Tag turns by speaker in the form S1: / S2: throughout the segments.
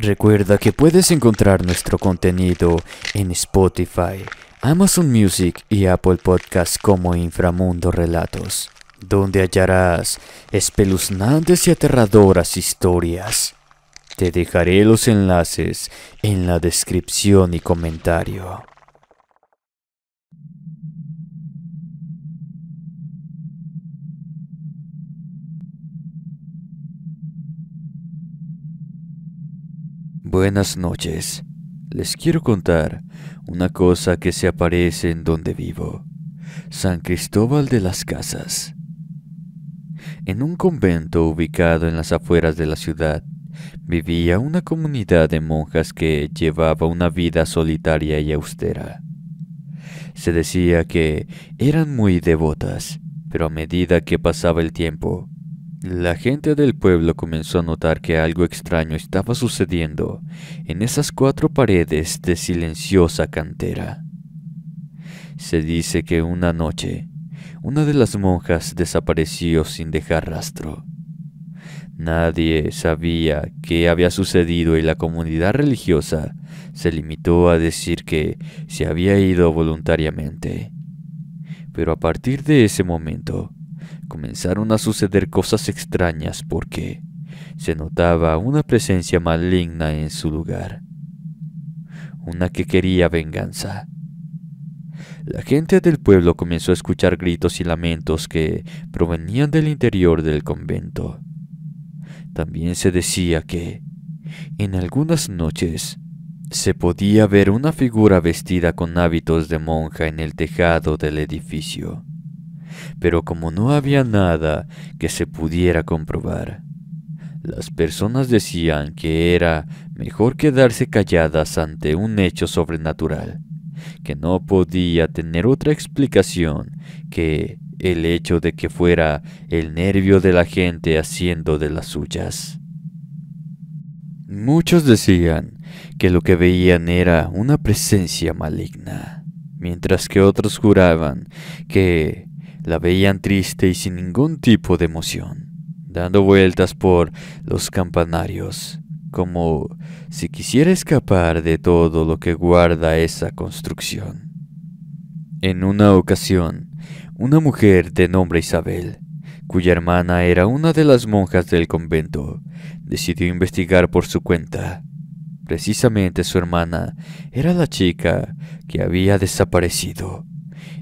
S1: Recuerda que puedes encontrar nuestro contenido en Spotify, Amazon Music y Apple Podcasts como Inframundo Relatos, donde hallarás espeluznantes y aterradoras historias. Te dejaré los enlaces en la descripción y comentario. Buenas noches. Les quiero contar una cosa que se aparece en donde vivo, San Cristóbal de las Casas. En un convento ubicado en las afueras de la ciudad, vivía una comunidad de monjas que llevaba una vida solitaria y austera. Se decía que eran muy devotas, pero a medida que pasaba el tiempo, la gente del pueblo comenzó a notar que algo extraño estaba sucediendo en esas 4 paredes de silenciosa cantera. Se dice que una noche, una de las monjas desapareció sin dejar rastro. Nadie sabía qué había sucedido y la comunidad religiosa se limitó a decir que se había ido voluntariamente. Pero a partir de ese momento, comenzaron a suceder cosas extrañas porque se notaba una presencia maligna en su lugar, una que quería venganza. La gente del pueblo comenzó a escuchar gritos y lamentos que provenían del interior del convento. También se decía que, en algunas noches, se podía ver una figura vestida con hábitos de monja en el tejado del edificio. Pero como no había nada que se pudiera comprobar, las personas decían que era mejor quedarse calladas ante un hecho sobrenatural, que no podía tener otra explicación que el hecho de que fuera el nervio de la gente haciendo de las suyas. Muchos decían que lo que veían era una presencia maligna, mientras que otros juraban que la veían triste y sin ningún tipo de emoción, dando vueltas por los campanarios, como si quisiera escapar de todo lo que guarda esa construcción. En una ocasión, una mujer de nombre Isabel, cuya hermana era una de las monjas del convento, decidió investigar por su cuenta. Precisamente su hermana era la chica que había desaparecido,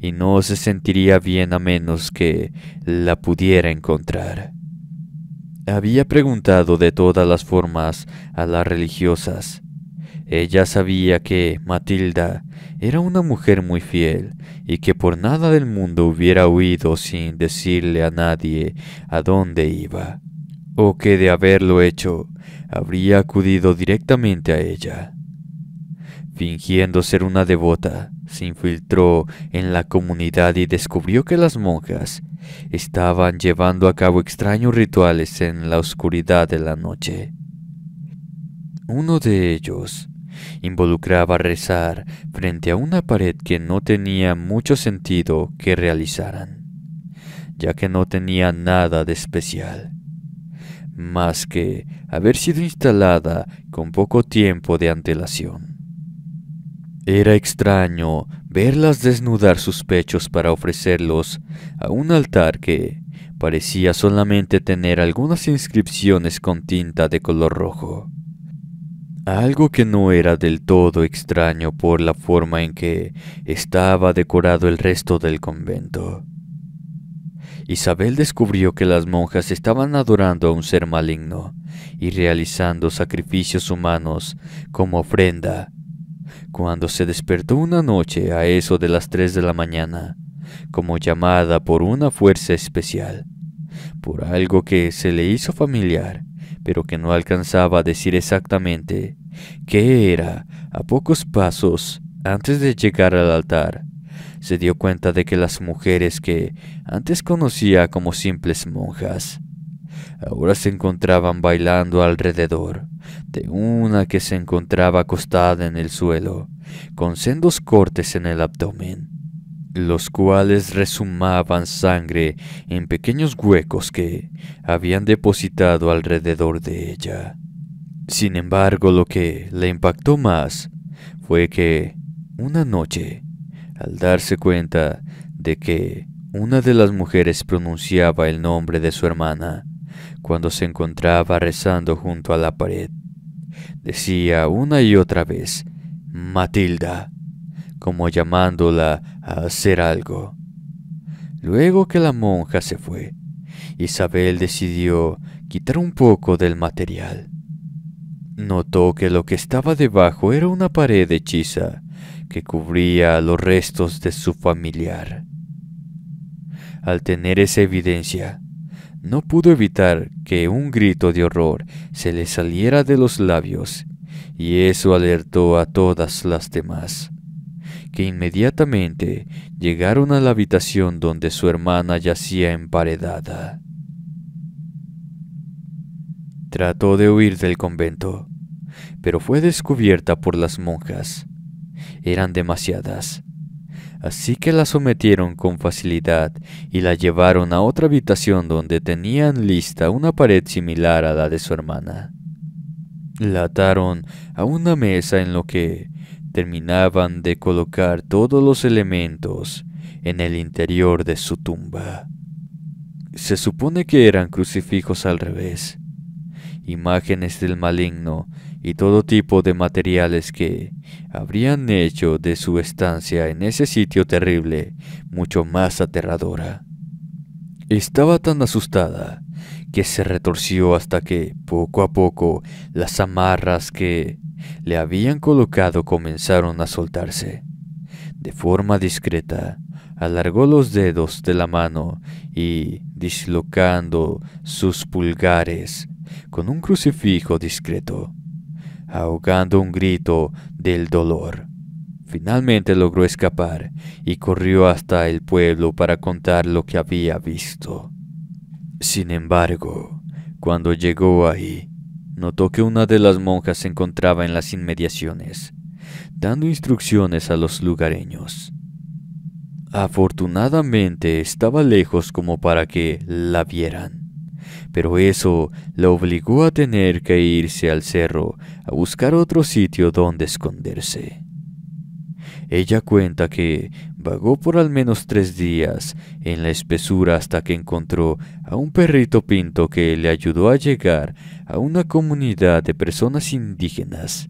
S1: y no se sentiría bien a menos que la pudiera encontrar. Había preguntado de todas las formas a las religiosas. Ella sabía que Matilda era una mujer muy fiel y que por nada del mundo hubiera huido sin decirle a nadie a dónde iba, o que de haberlo hecho habría acudido directamente a ella. Fingiendo ser una devota, se infiltró en la comunidad y descubrió que las monjas estaban llevando a cabo extraños rituales en la oscuridad de la noche. Uno de ellos involucraba rezar frente a una pared que no tenía mucho sentido que realizaran, ya que no tenía nada de especial, más que haber sido instalada con poco tiempo de antelación. Era extraño verlas desnudar sus pechos para ofrecerlos a un altar que parecía solamente tener algunas inscripciones con tinta de color rojo. Algo que no era del todo extraño por la forma en que estaba decorado el resto del convento. Isabel descubrió que las monjas estaban adorando a un ser maligno y realizando sacrificios humanos como ofrenda. Cuando se despertó una noche a eso de las 3 de la mañana, como llamada por una fuerza especial, por algo que se le hizo familiar, pero que no alcanzaba a decir exactamente qué era, a pocos pasos antes de llegar al altar, se dio cuenta de que las mujeres que antes conocía como simples monjas, ahora se encontraban bailando alrededor de una que se encontraba acostada en el suelo, con sendos cortes en el abdomen, los cuales rezumaban sangre en pequeños huecos que habían depositado alrededor de ella. Sin embargo, lo que le impactó más fue que una noche, al darse cuenta de que una de las mujeres pronunciaba el nombre de su hermana cuando se encontraba rezando junto a la pared, decía una y otra vez, Matilda, como llamándola a hacer algo. Luego que la monja se fue, Isabel decidió quitar un poco del material. Notó que lo que estaba debajo era una pared hechiza que cubría los restos de su familiar. Al tener esa evidencia, no pudo evitar que un grito de horror se le saliera de los labios, y eso alertó a todas las demás, que inmediatamente llegaron a la habitación donde su hermana yacía emparedada. Trató de huir del convento, pero fue descubierta por las monjas. Eran demasiadas, así que la sometieron con facilidad y la llevaron a otra habitación donde tenían lista una pared similar a la de su hermana. La ataron a una mesa en lo que terminaban de colocar todos los elementos en el interior de su tumba. Se supone que eran crucifijos al revés, imágenes del maligno y todo tipo de materiales que habrían hecho de su estancia en ese sitio terrible mucho más aterradora. Estaba tan asustada que se retorció hasta que, poco a poco, las amarras que le habían colocado comenzaron a soltarse. De forma discreta, alargó los dedos de la mano y, dislocando sus pulgares, con un crucifijo discreto, ahogando un grito del dolor, finalmente logró escapar y corrió hasta el pueblo para contar lo que había visto. Sin embargo, cuando llegó ahí, notó que una de las monjas se encontraba en las inmediaciones, dando instrucciones a los lugareños. Afortunadamente estaba lejos como para que la vieran, pero eso la obligó a tener que irse al cerro a buscar otro sitio donde esconderse. Ella cuenta que vagó por al menos 3 días en la espesura hasta que encontró a un perrito pinto que le ayudó a llegar a una comunidad de personas indígenas,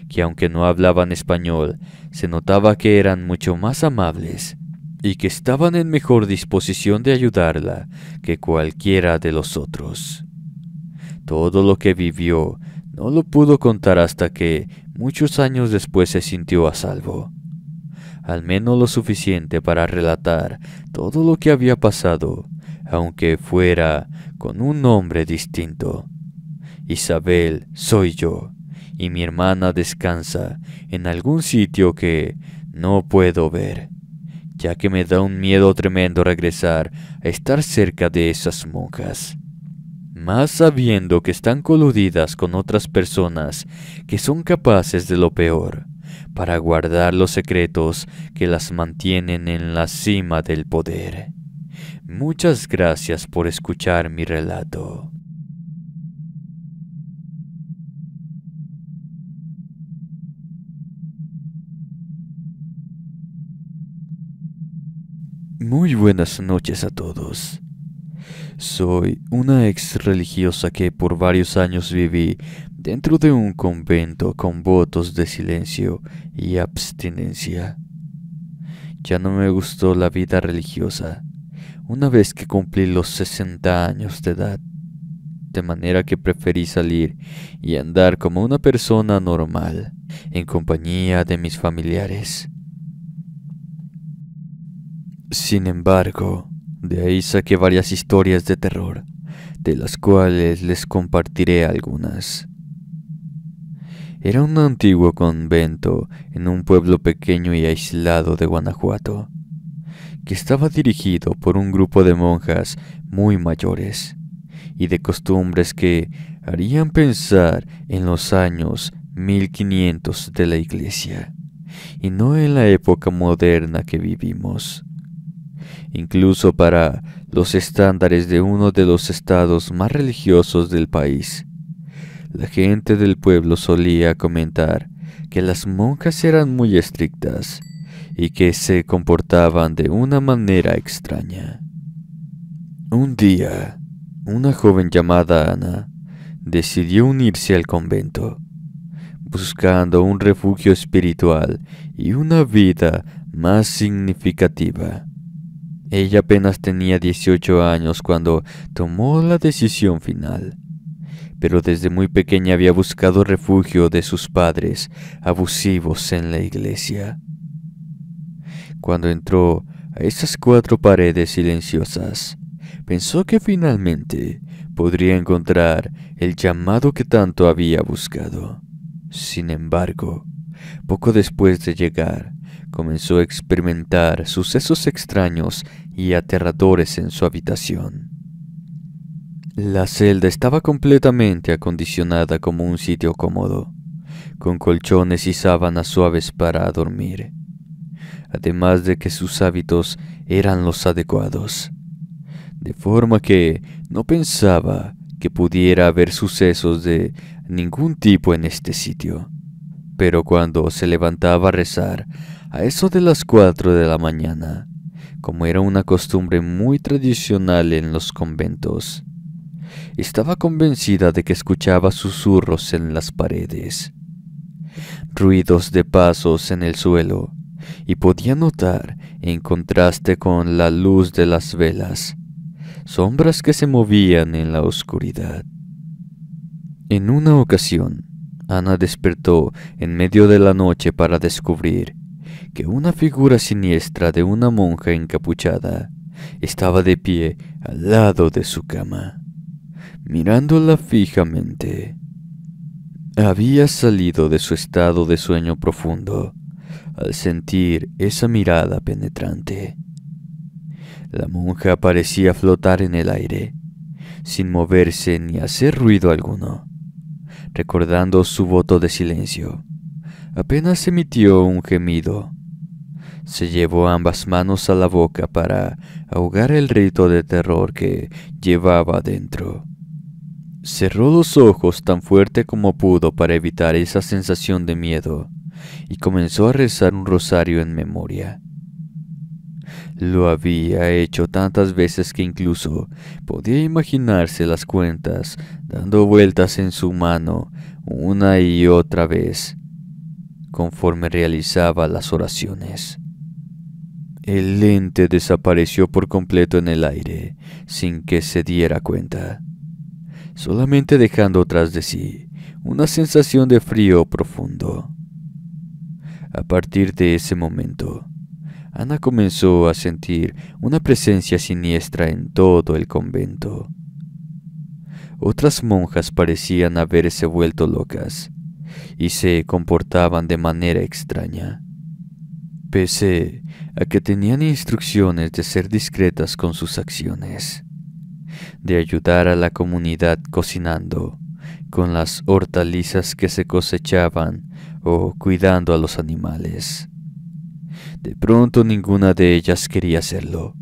S1: que aunque no hablaban español, se notaba que eran mucho más amables y que estaban en mejor disposición de ayudarla que cualquiera de los otros. Todo lo que vivió no lo pudo contar hasta que muchos años después se sintió a salvo, al menos lo suficiente para relatar todo lo que había pasado, aunque fuera con un nombre distinto. Isabel soy yo, y mi hermana descansa en algún sitio que no puedo ver, ya que me da un miedo tremendo regresar a estar cerca de esas monjas, más sabiendo que están coludidas con otras personas que son capaces de lo peor, para guardar los secretos que las mantienen en la cima del poder. Muchas gracias por escuchar mi relato. Muy buenas noches a todos. Soy una ex religiosa que por varios años viví dentro de un convento con votos de silencio y abstinencia. Ya no me gustó la vida religiosa una vez que cumplí los 60 años de edad, de manera que preferí salir y andar como una persona normal, en compañía de mis familiares. Sin embargo, de ahí saqué varias historias de terror, de las cuales les compartiré algunas. Era un antiguo convento en un pueblo pequeño y aislado de Guanajuato, que estaba dirigido por un grupo de monjas muy mayores y de costumbres que harían pensar en los años 1500 de la iglesia, y no en la época moderna que vivimos. Incluso para los estándares de uno de los estados más religiosos del país, La gente del pueblo solía comentar que las monjas eran muy estrictas y que se comportaban de una manera extraña. Un día, una joven llamada Ana decidió unirse al convento, buscando un refugio espiritual y una vida más significativa. Ella apenas tenía 18 años cuando tomó la decisión final, pero desde muy pequeña había buscado refugio de sus padres abusivos en la iglesia. Cuando entró a esas 4 paredes silenciosas, pensó que finalmente podría encontrar el llamado que tanto había buscado. Sin embargo, poco después de llegar, comenzó a experimentar sucesos extraños y aterradores en su habitación. La celda estaba completamente acondicionada como un sitio cómodo, con colchones y sábanas suaves para dormir, además de que sus hábitos eran los adecuados, de forma que no pensaba que pudiera haber sucesos de ningún tipo en este sitio. Pero cuando se levantaba a rezar, a eso de las 4 de la mañana, como era una costumbre muy tradicional en los conventos, estaba convencida de que escuchaba susurros en las paredes, ruidos de pasos en el suelo, y podía notar, en contraste con la luz de las velas, sombras que se movían en la oscuridad. En una ocasión, Ana despertó en medio de la noche para descubrir que una figura siniestra de una monja encapuchada estaba de pie al lado de su cama, mirándola fijamente. Había salido de su estado de sueño profundo al sentir esa mirada penetrante. La monja parecía flotar en el aire, sin moverse ni hacer ruido alguno. Recordando su voto de silencio, apenas emitió un gemido. Se llevó ambas manos a la boca para ahogar el grito de terror que llevaba dentro. Cerró los ojos tan fuerte como pudo para evitar esa sensación de miedo y comenzó a rezar un rosario en memoria. Lo había hecho tantas veces que incluso podía imaginarse las cuentas dando vueltas en su mano una y otra vez, conforme realizaba las oraciones. El ente desapareció por completo en el aire, sin que se diera cuenta, solamente dejando tras de sí una sensación de frío profundo. A partir de ese momento, Ana comenzó a sentir una presencia siniestra en todo el convento. Otras monjas parecían haberse vuelto locas y se comportaban de manera extraña, pese a que tenían instrucciones de ser discretas con sus acciones, de ayudar a la comunidad cocinando con las hortalizas que se cosechaban o cuidando a los animales. De pronto ninguna de ellas quería hacerlo.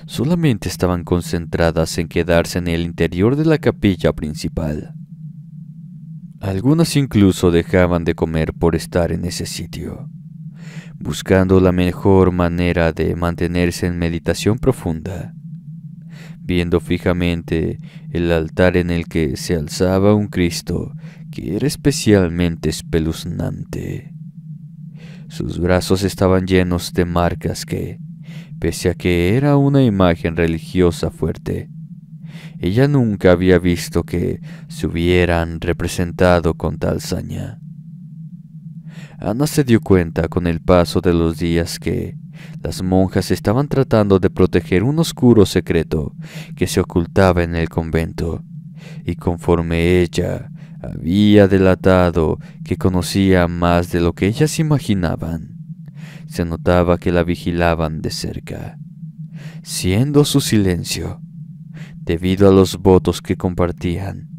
S1: Solamente estaban concentradas en quedarse en el interior de la capilla principal. Algunas incluso dejaban de comer por estar en ese sitio, buscando la mejor manera de mantenerse en meditación profunda, viendo fijamente el altar en el que se alzaba un Cristo que era especialmente espeluznante. Sus brazos estaban llenos de marcas que, pese a que era una imagen religiosa fuerte, ella nunca había visto que se hubieran representado con tal saña. Ana se dio cuenta con el paso de los días que las monjas estaban tratando de proteger un oscuro secreto que se ocultaba en el convento, y conforme ella había delatado que conocía más de lo que ellas imaginaban, se notaba que la vigilaban de cerca, siendo su silencio, debido a los votos que compartían,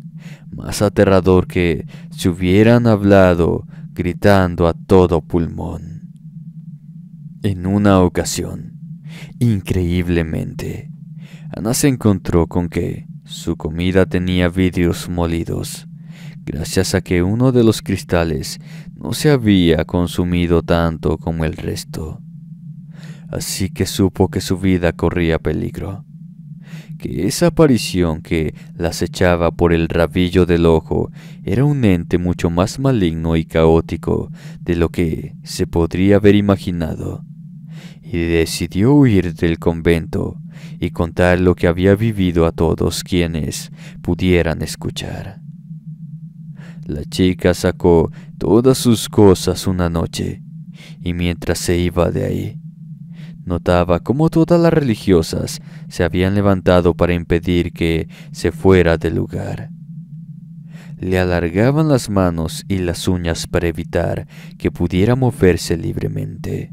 S1: más aterrador que si hubieran hablado gritando a todo pulmón. En una ocasión, increíblemente, Ana se encontró con que su comida tenía vidrios molidos, gracias a que uno de los cristales no se había consumido tanto como el resto. Así que supo que su vida corría peligro, que esa aparición que la acechaba por el rabillo del ojo era un ente mucho más maligno y caótico de lo que se podría haber imaginado, y decidió huir del convento y contar lo que había vivido a todos quienes pudieran escuchar. La chica sacó todas sus cosas una noche, y mientras se iba de ahí, notaba cómo todas las religiosas se habían levantado para impedir que se fuera del lugar. Le alargaban las manos y las uñas para evitar que pudiera moverse libremente.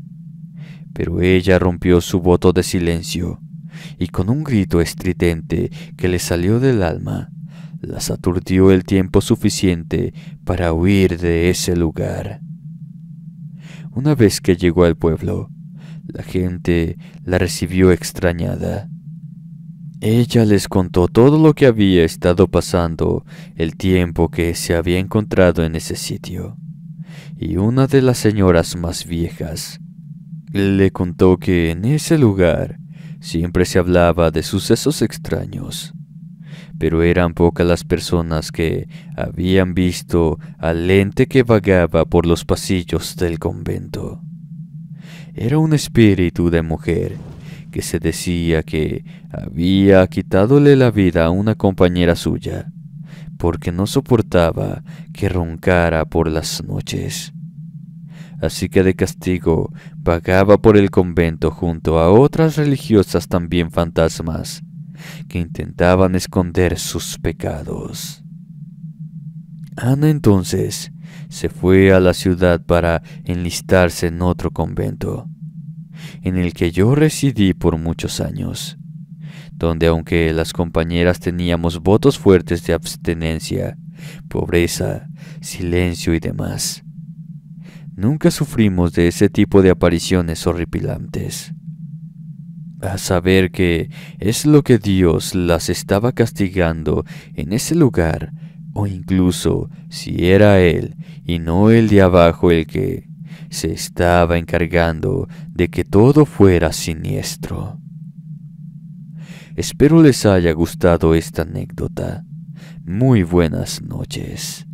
S1: Pero ella rompió su voto de silencio y con un grito estridente que le salió del alma, las aturdió el tiempo suficiente para huir de ese lugar. Una vez que llegó al pueblo, la gente la recibió extrañada. Ella les contó todo lo que había estado pasando el tiempo que se había encontrado en ese sitio. Y una de las señoras más viejas le contó que en ese lugar siempre se hablaba de sucesos extraños, pero eran pocas las personas que habían visto al ente que vagaba por los pasillos del convento. Era un espíritu de mujer que se decía que había quitádole la vida a una compañera suya, porque no soportaba que roncara por las noches. Así que de castigo vagaba por el convento junto a otras religiosas también fantasmas, que intentaban esconder sus pecados. Ana entonces se fue a la ciudad para enlistarse en otro convento, en el que yo residí por muchos años, donde aunque las compañeras teníamos votos fuertes de abstinencia, pobreza, silencio y demás, nunca sufrimos de ese tipo de apariciones horripilantes. A saber que es lo que Dios las estaba castigando en ese lugar, o incluso si era Él y no el de abajo el que se estaba encargando de que todo fuera siniestro. Espero les haya gustado esta anécdota. Muy buenas noches.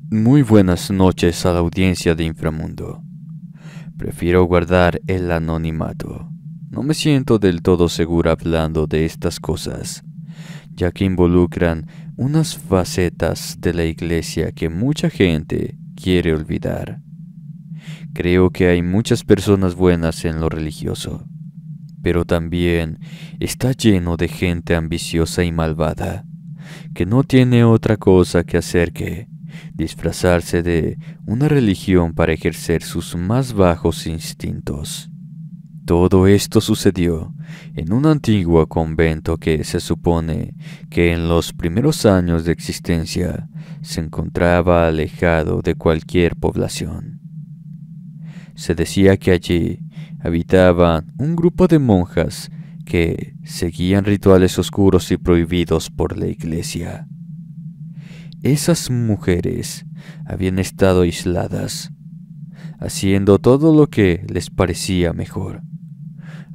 S1: Muy buenas noches a la audiencia de Inframundo. Prefiero guardar el anonimato. No me siento del todo segura hablando de estas cosas, ya que involucran unas facetas de la iglesia que mucha gente quiere olvidar. Creo que hay muchas personas buenas en lo religioso, pero también está lleno de gente ambiciosa y malvada, que no tiene otra cosa que hacer que disfrazarse de una religión para ejercer sus más bajos instintos. Todo esto sucedió en un antiguo convento que se supone que en los primeros años de existencia se encontraba alejado de cualquier población. Se decía que allí habitaban un grupo de monjas que seguían rituales oscuros y prohibidos por la iglesia. Esas mujeres habían estado aisladas, haciendo todo lo que les parecía mejor,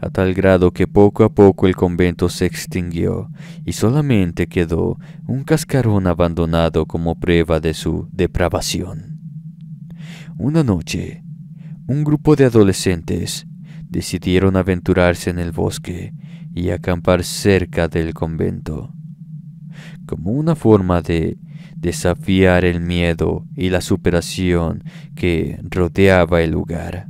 S1: a tal grado que poco a poco el convento se extinguió y solamente quedó un cascarón abandonado como prueba de su depravación. Una noche, un grupo de adolescentes decidieron aventurarse en el bosque y acampar cerca del convento, como una forma de desafiar el miedo y la superación que rodeaba el lugar.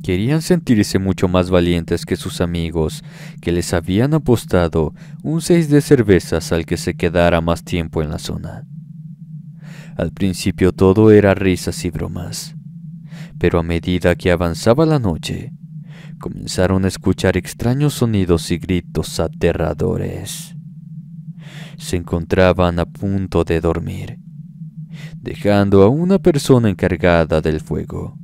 S1: Querían sentirse mucho más valientes que sus amigos, que les habían apostado un 6 de cervezas al que se quedara más tiempo en la zona. Al principio todo era risas y bromas, pero a medida que avanzaba la noche, comenzaron a escuchar extraños sonidos y gritos aterradores. Se encontraban a punto de dormir, dejando a una persona encargada del fuego,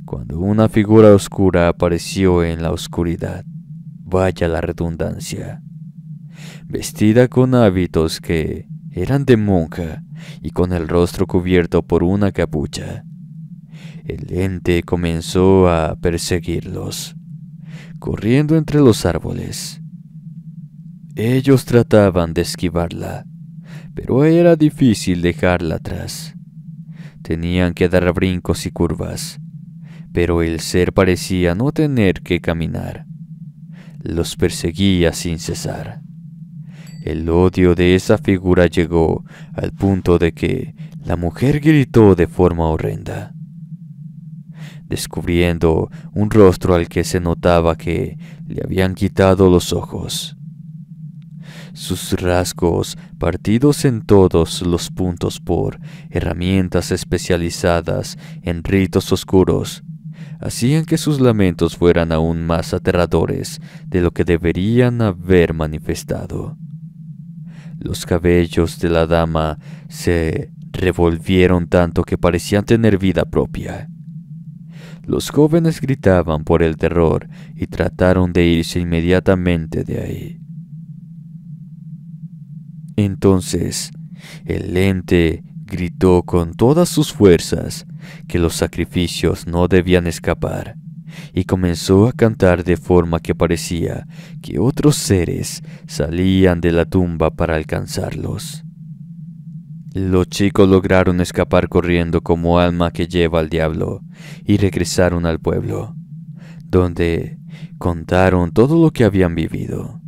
S1: cuando una figura oscura apareció en la oscuridad, vaya la redundancia, vestida con hábitos que eran de monja y con el rostro cubierto por una capucha. El ente comenzó a perseguirlos, corriendo entre los árboles. Ellos trataban de esquivarla, pero era difícil dejarla atrás. Tenían que dar brincos y curvas, pero el ser parecía no tener que caminar. Los perseguía sin cesar. El odio de esa figura llegó al punto de que la mujer gritó de forma horrenda, descubriendo un rostro al que se notaba que le habían quitado los ojos. Sus rasgos, partidos en todos los puntos por herramientas especializadas en ritos oscuros, hacían que sus lamentos fueran aún más aterradores de lo que deberían haber manifestado. Los cabellos de la dama se revolvieron tanto que parecían tener vida propia. Los jóvenes gritaban por el terror y trataron de irse inmediatamente de ahí. Entonces, el ente gritó con todas sus fuerzas que los sacrificios no debían escapar y comenzó a cantar de forma que parecía que otros seres salían de la tumba para alcanzarlos. Los chicos lograron escapar corriendo como alma que lleva al diablo y regresaron al pueblo, donde contaron todo lo que habían vivido.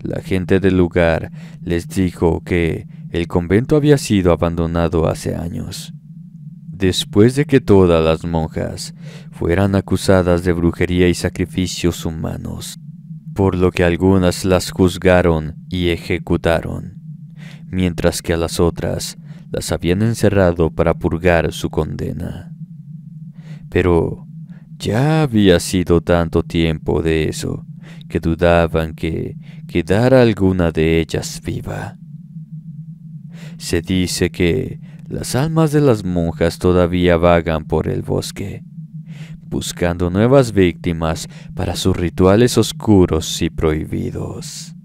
S1: La gente del lugar les dijo que el convento había sido abandonado hace años, después de que todas las monjas fueran acusadas de brujería y sacrificios humanos, por lo que algunas las juzgaron y ejecutaron, mientras que a las otras las habían encerrado para purgar su condena. Pero ya había sido tanto tiempo de eso que dudaban que quedara alguna de ellas viva. Se dice que las almas de las monjas todavía vagan por el bosque, buscando nuevas víctimas para sus rituales oscuros y prohibidos.